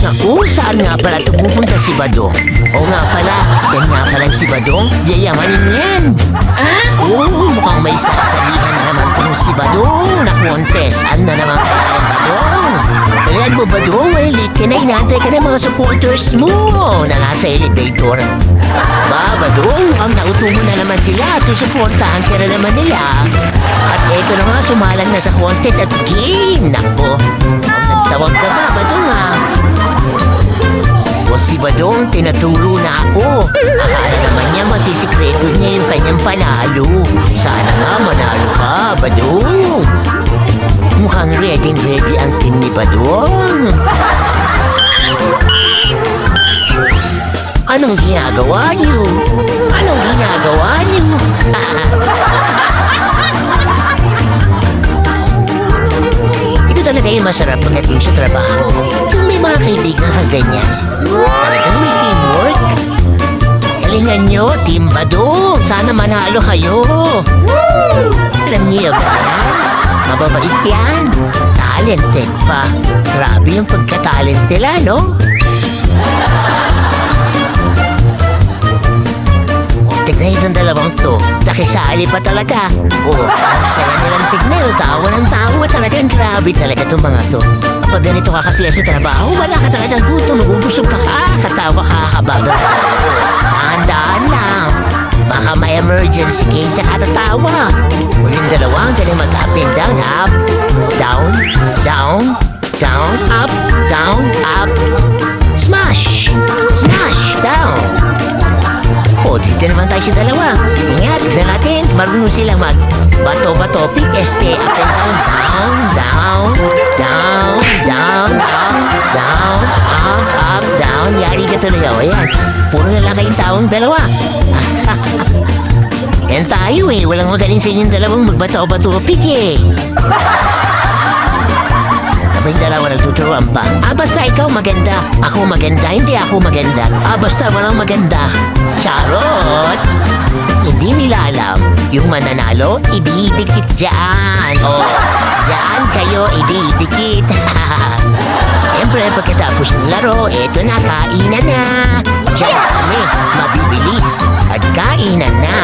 Naku, saan nga pala ito pupunta si Badong? Oo nga pala, yan nga palang si Badong. Yayamanin yan. Oo, mukhang may sasalihan na naman itong si Badong na contest. Ano na naman kaya ng Badong? Ayan mo, Badong, late ka na, inaantay ka ng mga supporters mo na nasa elevator. Ba, Badong, ang nauto mo na naman sila at susuportahan ka na naman nila. At eto na nga, sumalang na sa contest at game. Nako, nagtawag ka ba, Badong ha? O si Badong, tinaturo na ako. Akala naman niya masisikreto niya yung kanyang panalo. Sana nga manalo ka, Badong. Mukhang ready ang team ni Badong. Anong ginagawa niyo? Anong ginagawa niyo? Ito talaga yung masarap pagdating sa trabaho. Yung may mga kaibigan kang ganyan. Talagang may teamwork. Galingan nyo, Team Badong. Sana manalo kayo. Alam niyo ba yan? Mababait yan. Talented pa. Grabe yung pagka-talent nila, no? Tignan itong dalawang to. Nakisali pa talaga. Ang saya nilang tignan yun. Tawa ng tawa talagang grabe talaga itong mga to. Kapag ganito ka kasi sa trabaho, wala ka talagang gutom. Nagubusog ka katawa ka kabagal. Dahan-dahan lang. Baka may emergency case tsaka tatawa. O yung dalawa, ang galing mag-up and down. Up, down, down, down, up, down, up. Smash! Smash! Down! O, dito naman tayo sa dalawa. Sige nga, tignan natin. Marunong silang mag-bato-bato. Pick, stay, up and down, down, down, down, up, down, up, down. Yari ka tuloy. O, yan. Puro na lang kayong taong dalawa. Yan tayo eh. Walang magaling sa inyong dalawang magbato-bato. Pick eh. Kaming dalawa nagtuturuan pa. Basta ikaw maganda. Ako maganda. Hindi ako maganda. Basta walang maganda. Charot! Hindi nila alam. Yung mananalo, ididikit dyan. O, dyan kayo ididikit. Siyempre, pagkatapos ng laro, eto na, kainan na. Diyan kami, mabibilis. At kainan na.